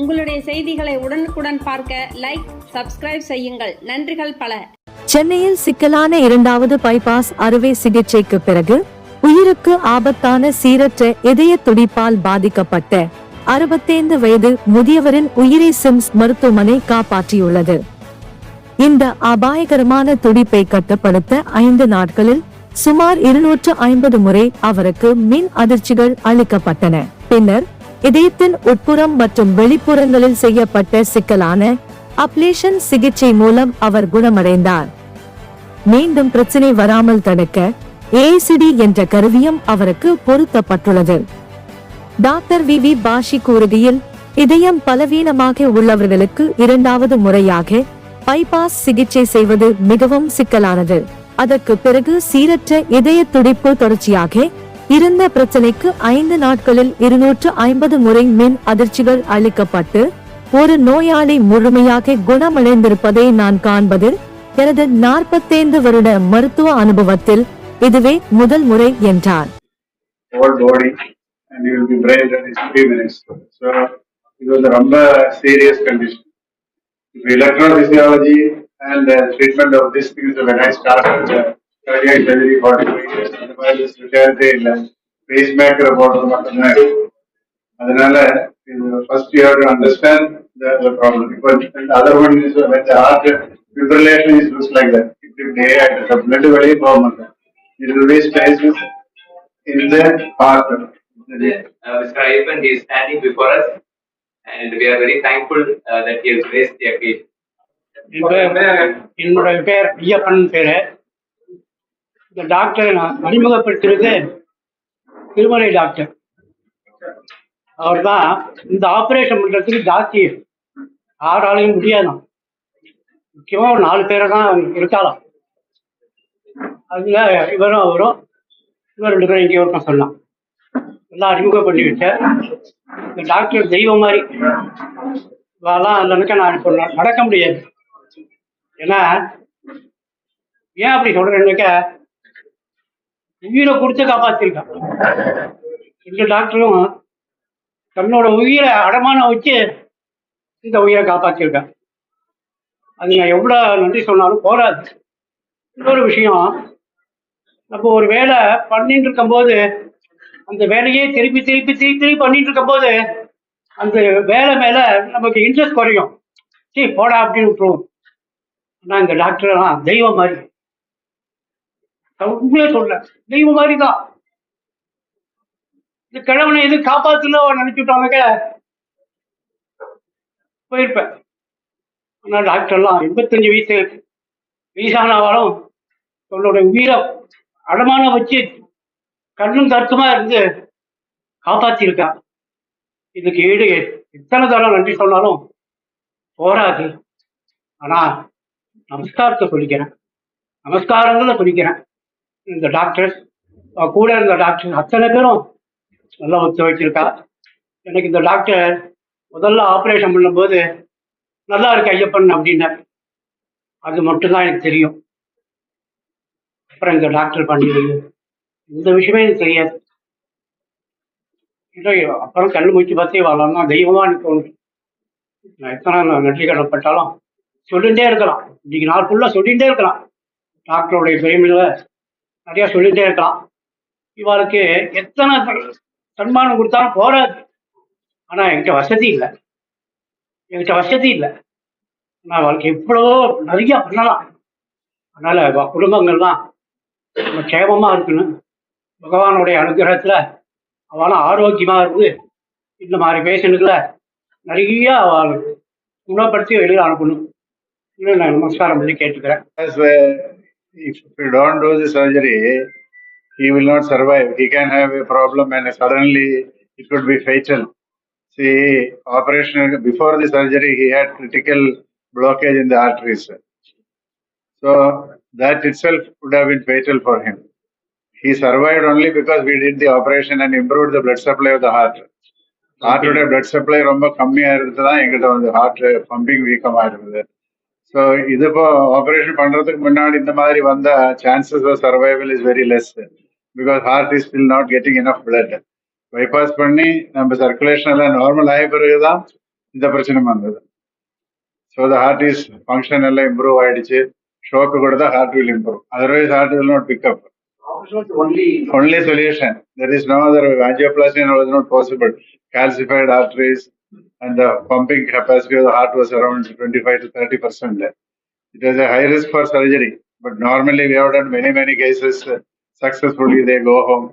உங்களுடைய செய்திகளை உடனுக்குடன் பார்க்க லைக், சப்ஸ்கிரைப் செய்யுங்கள். நன்றிகள் பல. சென்னையில் சிக்கலான இரண்டாவது பைபாஸ் அறுவை சிகிச்சைக்கு பிறகு உயிருக்கு ஆபத்தான சீரற்ற இதய துடிப்பால் பாதிக்கப்பட்ட 65 வயது முதியவரின் உயிரை சிம்ஸ் மருத்துவமனை காப்பாற்றியுள்ளது. இந்த அபாயகரமான துடிப்பை கட்டுப்படுத்த 5 நாட்களில் சுமார் 250 முறை அவருக்கு மின் அதிர்ச்சிகள் அளிக்கப்பட்டன. பின்னர் இதயத்தின் உட்புறம் மற்றும் வெளிப்புறங்களில் செய்யப்பட்ட சிக்கலான அப்ளேஷன் சிகிச்சை மூலம் அவர் குணமடைந்தார். மீண்டும் பிரச்சனை வராமல் தடுக்க ACD என்ற கருவியும் அவருக்கு பொருத்தப்பட்டுள்ளது. டாக்டர் வி பாஷி கூறுகையில், இதயம் பலவீனமாக உள்ளவர்களுக்கு 2வது முறையாக பைபாஸ் சிகிச்சை செய்வது மிகவும் சிக்கலானது. அதற்கு பிறகு சீரற்ற இதய துடிப்பு தொடர்ச்சியாக இருந்த பிரச்சனைக்கு 5 நாட்களில் 250 முறை மின் அதிர்ச்சிகள் அளிக்கப்பட்டு ஒரு நோயாளி முழுமையாக குணமடைந்திருப்பதை நான் காண்பது எனது 45 வருட மருத்துவ அனுபவத்தில் இதுவே முதல் முறை என்றார். And the treatment of this thing is when I started cardiac surgery 45 years. Otherwise, pacemaker about first you have to understand the problem. Because the other one is when the heart fibrillation is looks like that. The blood very normal. It will be stasis in the heart. Mr. Ayappan is standing before us, and we are very thankful that he has raised the occasion. என்னுடைய பேர் ஐயப்பன் பேரு. இந்த டாக்டரை நான் அறிமுகப்படுத்துறது Thirumalai doctor. அவர் தான் இந்த operation பண்றதுக்கு ஜாஸ்தி யாராலையும் முடியாதான். முக்கியமாக ஒரு 4 பேரை தான் இருக்காளாம். அதுல இவரும் அவரும் இவர் 2 பேரும் இங்கே ஒருத்தன் சொல்லலாம். எல்லாம் அறிமுகப்பண்ணி வச்சார். இந்த டாக்டர் தெய்வம் மாதிரி அதெல்லாம் இல்லைன்னாக்கா நான் இப்போ நடக்க முடியாது. ஏன்னா ஏன் அப்படி சொல்றேன்னாக்கா உயிரை கொடுத்து காப்பாத்திருக்கான். 2 டாக்டரும் தன்னோட உயிரை அடமானம் வச்சு இந்த உயிரை காப்பாத்திருக்கான். அது நான் எவ்வளவு நன்றி சொன்னாலும் போராது. இன்னொரு விஷயம், நம்ம ஒரு வேலை பண்ணிட்டு இருக்கும்போது அந்த வேலையே திருப்பி திருப்பி திருப்பி திருப்பி பண்ணிட்டு இருக்கும்போது அந்த வேலை மேல நமக்கு இன்ட்ரெஸ்ட் குறையும். சரி போடா அப்படின்னு விட்டுருவோம். ஆனால் இந்த டாக்டர்லாம் தெய்வம் மாதிரி, உண்மையே சொல்ல தெய்வம் மாதிரி தான். இந்த கிழவனை எது காப்பாத்துல நினைச்சுட்டாங்க போயிருப்பேன். ஆனால் டாக்டர்லாம் 85 வயசானாலும் தன்னோட உயிரை அடமானம் வச்சு கண்ணும் கருத்துமா இருந்து காப்பாத்திருக்கா. இதுக்கு ஈடு எத்தனை தரம் நன்றி சொன்னாலும் போராது. ஆனா நமஸ்காரத்தை சொல்லிக்கிறேன், நமஸ்காரங்களை சொல்லிக்கிறேன். இந்த டாக்டர் கூட இருந்த டாக்டர் அத்தனை பேரும் நல்லா ஒத்துழைச்சிருக்கா. எனக்கு இந்த டாக்டர் முதல்ல ஆப்ரேஷன் பண்ணும்போது நல்லா இருக்கு ஐயப்பன் அப்படின்னார். அது மட்டும்தான் எனக்கு தெரியும். அப்புறம் இந்த டாக்டர் பண்ணிடுது இந்த விஷயமே எனக்கு தெரியாது. அப்புறம் கண்ணு மூச்சு பார்த்தே வரலாம் தெய்வமா எனக்கு தோணுது. நான் எத்தனை நன்றி கடப்பட்டாலும் சொல்லிகிட்டே இருக்கலாம். இன்னைக்கு நாள் ஃபுல்லாக சொல்லிகிட்டே இருக்கலாம். டாக்டருடைய பெருமைகளை நிறையா சொல்லிகிட்டே இருக்கலாம். இவருக்கு எத்தனை சன்மானம் கொடுத்தாலும் போராது. ஆனால் என்கிட்ட வசதி இல்லை. ஆனால் அவளுக்கு எவ்வளவோ நிறையா பண்ணலாம். அதனால் குடும்பங்கள்லாம் நம்ம க்ஷேமமாக இருக்கணும். பகவானுடைய அனுகிரகத்தில் அவளும் ஆரோக்கியமாக இருந்து இந்த மாதிரி பேஷண்ட்டுகளை நிறையா அவள் குணப்படுத்தி வெளியில் அனுப்பணும். நமஸ்காரம் பண்ணி கேட்டுக்கிறேன். If you don't do the surgery, he will not survive. He can have a problem and suddenly it could be fatal. See, operation before the surgery, he had critical blockage in the arteries. So that itself would have been fatal for him. He survived only because we did the operation and improved the blood supply of the heart. Heart blood supply ரொம்ப கம்மியா இருந்ததுதான் எங்கிட்ட வந்து heart pumping வீக்கமா இருந்தது. So இது இப்போ operation பண்றதுக்கு முன்னாடி இந்த மாதிரி வந்த chances of survival is very less because heart is still not getting enough blood. Bypass பண்ணி நம்ம சர்க்குலேஷன் எல்லாம் நார்மல் ஆகிய பிறகுதான் இந்த பிரச்சனை வந்தது. So the heart is functional improve ஆயிடுச்சு. Shock கொடுத்தா heart will improve. Otherwise heart will not pick up. Only solution. There is no other. Angioplasty was not possible. Calcified arteries and the pumping capacity of the heart was around 25 to 30%. It was a high risk for surgery. But normally we have done many cases successfully. They go home.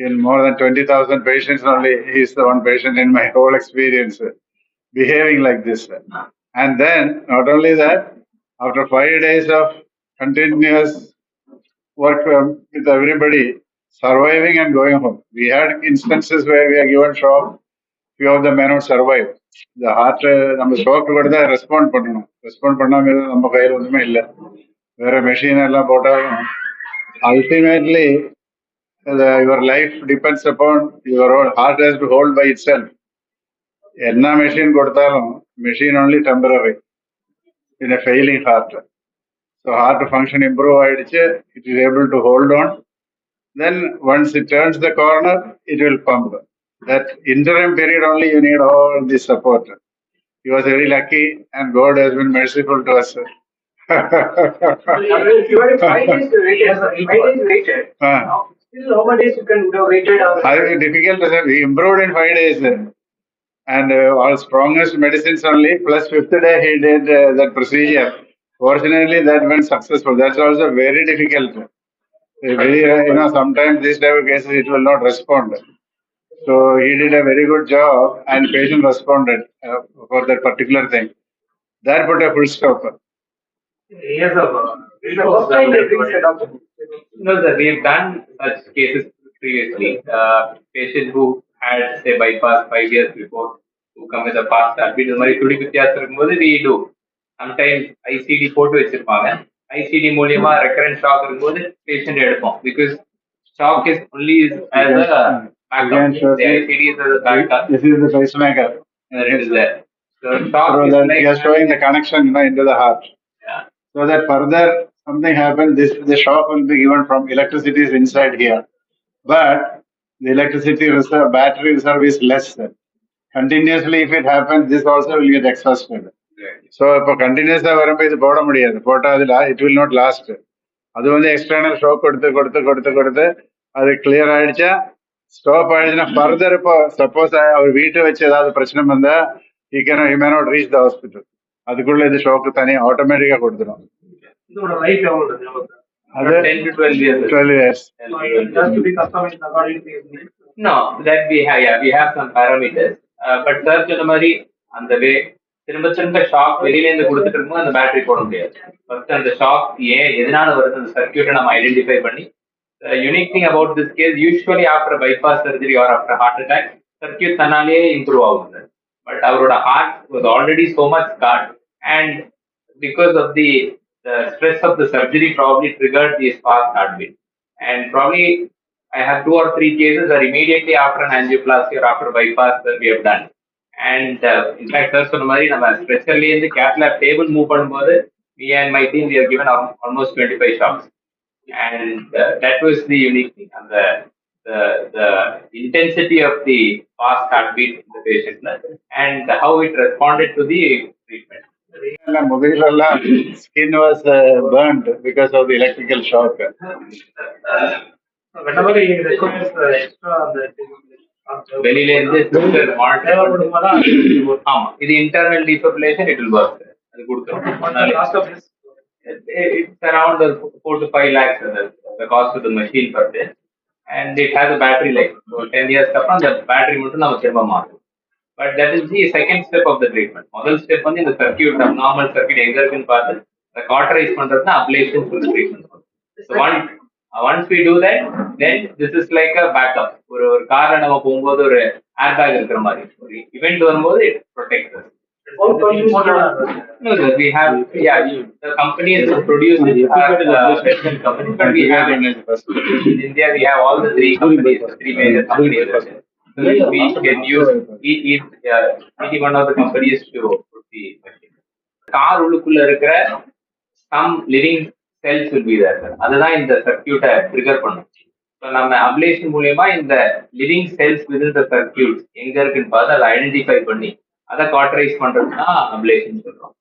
In more than 20,000 patients only, he is the one patient in my whole experience behaving like this. And then, not only that, after 5 days of continuous work with everybody, surviving and going home. We had instances where we are given shock, few of them may not survive. The heart, நம்ம shock கொடுத்தா respond பண்ணணும். Respond பண்ணாம நம்ம கையில் ஒன்றுமே இல்லை. வேற machine எல்லாம் போட்டாலும் ultimately your life depends upon your heart has to hold by itself. என்ன மெஷின் கொடுத்தாலும் machine only temporary in a failing heart. So heart function improve ஆயிடுச்சு, it is able to hold on. Then once it turns the corner, it will pump. That interim period only you need all this support. He was very lucky and God has been merciful to us. You had 5 days waited. Still, how many days you can have waited? It's difficult to say. We improved in 5 days. And all strongest medicines only, plus 5th day he did that procedure. Fortunately, that went successful. That's also very difficult. Very, sometimes these type of cases it will not respond. So he did a very good job and patient responded for that particular thing. That put a full stop. Yes, sir. What kind of things are doctor? No, sir. We have done such cases previously. Patients who had, say, bypass 5 years before, who come with a past heartbeat, இந்த மாதிரி துடிப்பு வித்தியாசம் இருக்கும்போது we do. Sometimes ICD போட்டு வச்சிருப்பாங்க. ICD மூலியமா recurrent shock இருக்கும்போது patient எடுப்போம். Because shock is only as a backup. The ICD is as a backup. This is the pacemaker. It is there. So shock So is that like we are showing the connection into the heart. yeah. So that further something happens, the shock will be given from electricity is inside here. But the electricity reserve, battery reserve is less. Continuously, if it happens, this also will get exhausted. So, இப்போ கண்டினியூஸா வரும்போது இது போட முடியாது. போட்டா அதுல it will not last. அது வந்து எக்ஸ்டர்னல் ஷாக் கொடுத்து அது கிளியர் ஆயிடுச்சா, ஸ்டாப் ஆயிடுச்சுன்னா ஃபர்தர் இப்போ சப்போஸ் அவர் வீட்டை வச்சு ஏதாவது பிரச்சனை வந்தா he may not reach the hospital. அதுக்குள்ள இது ஷாக்கு தனியா ஆட்டோமேட்டிக்கா கொடுத்துரும். இதோட லைஃப் எவ்வளவு? அது 10 to 12 years. 12 years. Just to be customized according to his needs. No, that we have, yeah, we have some parameters. But sir சொன்ன மாதிரி அந்த வே திரும்ப ஷாக் வெளியில இருந்து கொடுத்துட்டு இருக்கும்போது அந்த பேட்டரி போட முடியாது. ஃபர்ஸ்ட் அந்த ஷாக் எதனால வருது அந்த சர்க்கியூட்டை நம்ம ஐடென்டிஃபை பண்ணி, unique thing about this case, usually after bypass surgery or after heart attack circuit தன்னாலே இம்ப்ரூவ் ஆகும் சார். பட் அவரோட heart was already so much scarred and because of the stress of the surgery probably triggered this fast heartbeat. And probably I have 2 or 3 cases that immediately after an angioplasty or after bypass that we have done. And in fact, sir, சொன்ன மாதிரி நம்ம ஸ்ட்ரெச்சர்ல இருந்து cath lab table move பண்ணும்போது me and my team we have given almost 25 shocks. And that was the unique thing. And the intensity of the fast heartbeat in the patient and how it responded to the treatment. முதலெல்லாம் skin was burnt because of the electrical shock. Whenever he requires extra வெளியில இருந்து ஆமா இது internal defibrillation it will work. அது கொடுத்துரும். cost of this. It's around 4 to 5 lakhs the cost of the machine per day, and it has a battery life. So 10 years அப்புறம் அந்த battery மட்டும் நம்ம திரும்ப மாற்றணும். But that is the second step of the treatment. முதல் step வந்து இந்த circuit normal circuit எங்க இருக்குன்னு பார்த்து அதை காட்டரைஸ் பண்றதுனா ablation for the treatment. So once we do that, then this is like a backup. ஒரு கார்ல நம்ம போகும்போது ஒரு ஏர் பேக் இருக்கிற மாதிரி ஒரு இவெண்ட் வரும்போது it protects us. No sir, we have the company is producing Western company, but we have in India we have all the 3 companies, 3 major companies. So we can use any one of the companies to put the machine. Car உள்ளுக்குள்ள இருக்கிற some living cells will be there. அதுதான் இந்த சர்க்கியூட்டை trigger பண்ணும். So நம்ம ablation மூலியமா இந்த living cells with இந்த circuit எங்க இருக்குன்னு பார்த்து அதை ஐடென்டிஃபை பண்ணி அதை காட்டரைஸ் பண்றதுன்னா அப்ளேஷன் சொல்றோம்.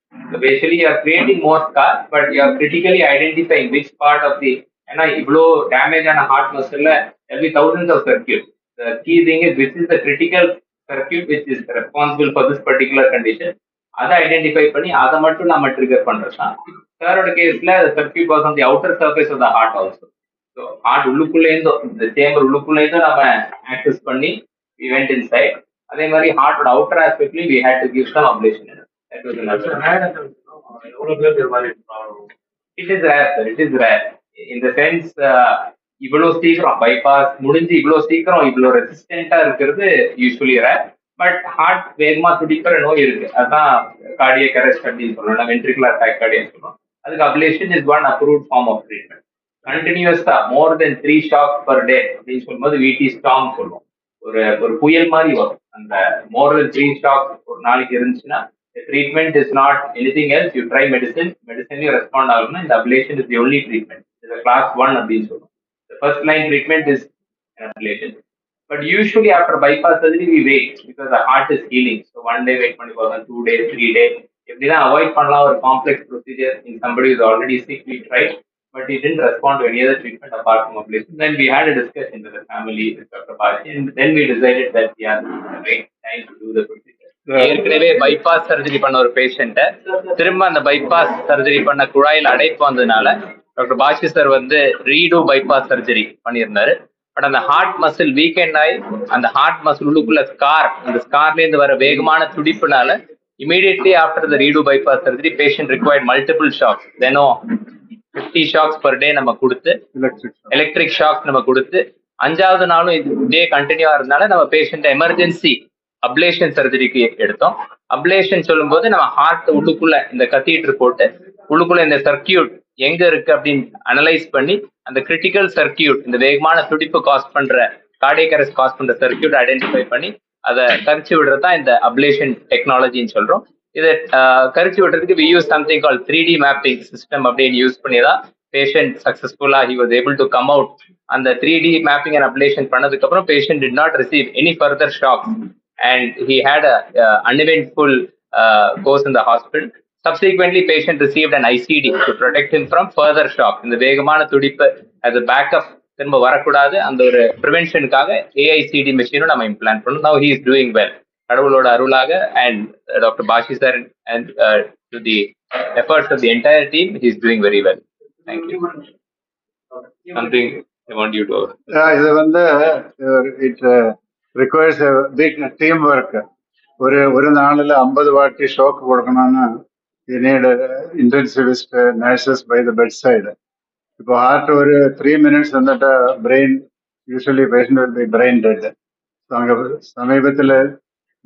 Basically you are creating more scar, but you are critically identifying which part of the, ஏன்னா இவ்வளோ டேமேஜ் ஆன ஹார்ட் மசில்ல there'll be thousands of circuits. The key thing is which is the critical circuit which is responsible for this particular condition. அதை identify பண்ணி அதை மட்டும் நம்ம trigger பண்றதுதான். சாரோட கேஸ்ல circuit was on the outer surface of the heart also. So heart உள்ளுக்குள்ளேருந்தோ, இந்த சேம்பர் உள்ளுக்குள்ளேருந்தோ நம்ம ஆக்சஸ் பண்ணி we went inside. அதே மாதிரி ஹார்ட்டோட outer ஆஸ்பெக்ட்லயும் we had to give some ablation. That was another. It is rare, sir. It is rare. In the sense, இவ்வளவு சீக்கிரம் bypass முடிஞ்சு இவ்வளவு சீக்கிரம் இவ்வளவு ரெசிஸ்டண்டா இருக்கிறது யூஸ்வலி ரேர். பட் ஹார்ட் வேகமா துடிக்கிற நோய் இருக்கு, அதுதான் கார்டியக் அரெஸ்ட் அப்படின்னு சொல்லலாம், வென்ட்ரிகுலர் டாக்கிகார்டியான்னு சொல்லுவோம். அதுக்கு ablation is one approved form of treatment. கண்டினியூஸா மோர் தென் 3 ஷாக்ஸ் பர் டே அப்படின்னு சொல்லும்போது விடி ஸ்டார்ம் சொல்லுவோம். ஒரு புயல் மாதிரி வரும். அந்த மோர் தென் 3 ஷாக்ஸ் ஒரு நாளைக்கு இருந்துச்சுன்னா treatment is not anything else. You try மெடிசன்லயும் ரெஸ்பாண்ட் ஆகணும்னா இந்த ablation is the only treatment. இது கிளாஸ் 1 அப்படின்னு சொல்லுவோம். The first line treatment is ablation. But usually after bypass surgery we wait because the heart is healing. So 1 day wait பண்ணி போகலாம், 2 days, 3 days. இப்படிதான் avoid பண்ணலாம் ஒரு complex procedure. In somebody who is already sick, we tried, but he didn't respond to any other treatment apart from ablation. Then we had a discussion with the family, with Dr. Bashi, and then we decided that yeah, the right time to do the procedure. ஏற்கனவே bypass surgery பண்ண ஒரு பேஷண்ட்டை திரும்ப அந்த bypass surgery பண்ண குழாயில் அடைப்பு வந்ததுனால டாக்டர் பாஷி சார் வந்து ரீடூ பைபாஸ் சர்ஜரி பண்ணியிருந்தாரு. பட் அந்த ஹார்ட் மசில் வீக்கெண்ட் ஆகி அந்த ஹார்ட் மசில் உள்ளுக்குள்ள ஸ்கார், அந்த ஸ்கார்ல இருந்து வர வேகமான துடிப்புனால immediately after the redo bypass surgery patient required multiple shocks. தினம் 50 ஷாக்ஸ் பர் டே நம்ம கொடுத்து, எலக்ட்ரிக் ஷாக்ஸ் நம்ம கொடுத்து, 5வது நாளும் இதே கண்டினியூவா இருந்தால நம்ம பேஷண்ட் எமர்ஜென்சி அப்ளேஷன் சர்ஜரிக்கு எடுத்தோம். அப்ளேஷன் சொல்லும் போது நம்ம ஹார்ட் உள்ளுக்குள்ள இந்த கத்தீட்டர் போட்டு உள்ளுக்குள்ள இந்த சர்க்கியூட் எங்க இருக்கு அப்படின்னு அனலைஸ் பண்ணி அந்த கிரிட்டிக்கல் சர்க்கியூட், இந்த வேகமான துடிப்பு காஸ் பண்ற, கார்டியக் அரெஸ்ட் காஸ் பண்ற சர்க்கியூட் ஐடென்டிஃபை பண்ணி அதை கரிச்சு விடுறது தான் இந்த அப்ளேஷன் டெக்னாலஜின்னு சொல்றோம். இதை கரிச்சு விடுறதுக்கு we use something called 3D mapping system அப்படின்னு யூஸ் பண்ணி தான் பேஷண்ட் சக்சஸ்ஃபுல்லா he was able to come out. அந்த 3D mapping and ablation பண்ணதுக்கு அப்புறம் patient did not receive any further shocks and he had a uneventful course in the hospital. Subsequently, patient received an ICD to protect him from further shock. இந்த வேகமான துடிப்பு as a backup திரும்ப வரக்கூடாது, அந்த ஒரு ப்ரிவென்ஷனுக்காக AICD மெஷினும் நம்ம implant பண்ணோம். Now he is doing well. கடவுளோட அருளாக and Dr. Bashi sir and to the efforts of the entire team, he is doing very well. Thank you. Something I want you to. இது வந்து it requires a big teamwork. ஒரு நாளில் 50 வாட்டி ஷோக் கொடுக்கணும்னா you need intensivist nurses by the bedside. இப்போ heart ஒரு 3 minutes வந்துட்டா brain usually patient will be brain dead. அங்கே சமீபத்தில்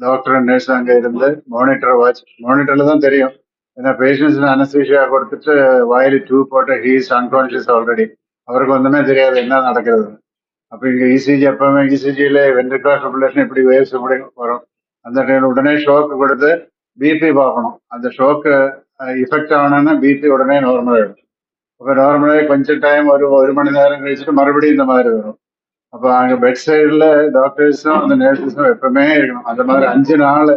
டாக்டர் நர்ஸ் அங்கே இருந்து மானிட்டர்ல தான் தெரியும். ஏன்னா பேஷண்ட்ஸ் அனஸ்தீசியா கொடுத்துட்டு வாயில டியூப் போட்டு ஹீஸ் அன்கான்சியஸ் ஆல்ரெடி, அவருக்கு ஒன்றுமே தெரியாது என்ன நடக்கிறது. அப்போ இங்கே இசிஜி எப்பவுமே இசிஜியில் வென்ட்ரிகுலர் ஃபிப்ரிலேஷன் இப்படி வேவ்ஸ் இப்படி வரும். அந்த டைம் உடனே ஷோக்கு கொடுத்து பிபி பார்க்கணும். அந்த ஷோக்கு இஃபெக்ட் ஆகணும்னா பிபி உடனே நார்மல் ஆகிடும். அப்போ நார்மலாகி கொஞ்சம் டைம் ஒரு மணி நேரம் கழிச்சுட்டு மறுபடியும் இந்த மாதிரி வரும். அப்போ அங்கே பெட் சைடில் டாக்டர்ஸும் அந்த நர்ஸஸும் எப்பவுமே இருக்கணும். அந்த மாதிரி 5 நாள்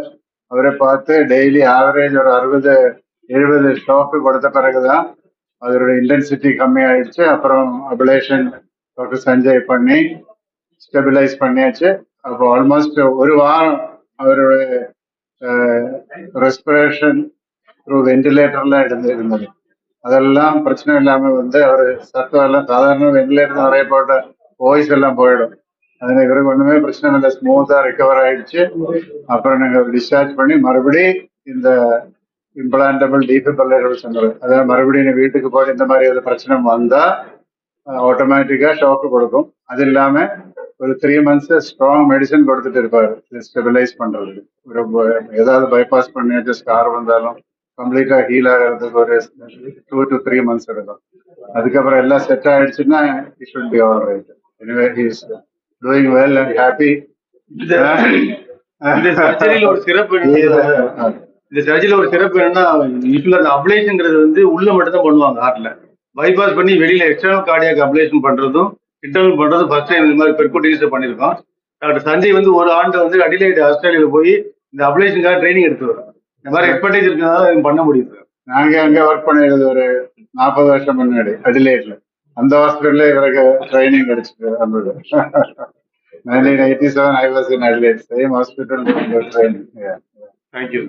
அவரை பார்த்து டெய்லி ஆவரேஜ் ஒரு 60-70 ஷோக்கு கொடுத்த பிறகுதான் அதோட இன்டென்சிட்டி கம்மி ஆயிடுச்சு. அப்புறம் அபிலேஷன் டாக்டர் சஞ்சய் பண்ணி ஸ்டெபிலைஸ் பண்ணியாச்சு. அப்போ ஆல்மோஸ்ட் ஒரு வாரம் அவரோட ரெஸ்பிரேஷன் த்ரூ வென்டிலேட்டர்லாம் இருந்தது. அதெல்லாம் பிரச்சனை இல்லாம வந்து அவர் சத்தம் எல்லாம் சாதாரண வென்டிலேட்டர் நிறைய போட்ட வாய்ஸ் எல்லாம் போயிடும். அதில் இவருக்கு ஒண்ணுமே பிரச்சனை இல்லை, ஸ்மூத்தா ரிகவர் ஆயிடுச்சு. அப்புறம் நாங்கள் டிஸ்சார்ஜ் பண்ணி மறுபடியும் இந்த இம்ப்ளான்டபிள் டீஃபிபிரிலேட்டர் சொன்னது, அதாவது மறுபடியும் வீட்டுக்கு போய் இந்த மாதிரி ஏதாவது பிரச்சனை வந்தா ஆட்டோமேட்டிக்கா ஷாக்கு கொடுக்கும். அது இல்லாம ஒரு 3 months ஸ்ட்ராங் மெடிசன் கொடுத்துட்டு இருப்பாரு ஸ்டெபிலைஸ் பண்றதுக்கு. ஏதாவது பைபாஸ் பண்ணிட்டு ஸ்கார் வந்தாலும் கம்ப்ளீட்டா ஹீல் ஆகிறதுக்கு ஒரு 2 to 3 months எடுக்கும். அதுக்கப்புறம் எல்லாம் செட் ஆயிடுச்சுன்னா it should be all right. Anyway he is doing well and happy. இந்த சர்ஜரியில ஒரு சிறப்பு என்னன்னா, யூஸ்வலா அந்த அப்ளேஷன்ங்கிறது வந்து உள்ள மட்டும் தான் பண்ணுவாங்க ஹார்ட்ல. பைபாஸ் பண்ணி வெளியில எக்ஸ்டர்னல் கார்டியாக் அப்ளேஷன் பண்றதும் இன்டர்னல் பண்றதும் ஃபர்ஸ்ட் டைம் இந்த மாதிரி பெர்குட்டிஸ் பண்ணிருக்கோம். டாக்டர் சஞ்சய் வந்து ஒரு ஆண்டு வந்து அடிலைட் ஆஸ்திரேலியால போய் இந்த அப்ளேஷனுக்காக ட்ரைனிங் எடுத்து வரும். இந்த மாதிரி எக்ஸ்பர்டைஸ் இருக்கிறதால பண்ண முடியும் சார். நாங்க அங்க ஒர்க் பண்ணிடுது ஒரு 40 வருஷம் முன்னாடி அடிலேட்ல. அந்த ஹாஸ்பிட்டல்ல இவருக்கு ட்ரைனிங் கிடைச்சிட்டு வந்தது. 1987 I was in Adelaide, same hospital doing the training. Yeah. Thank you.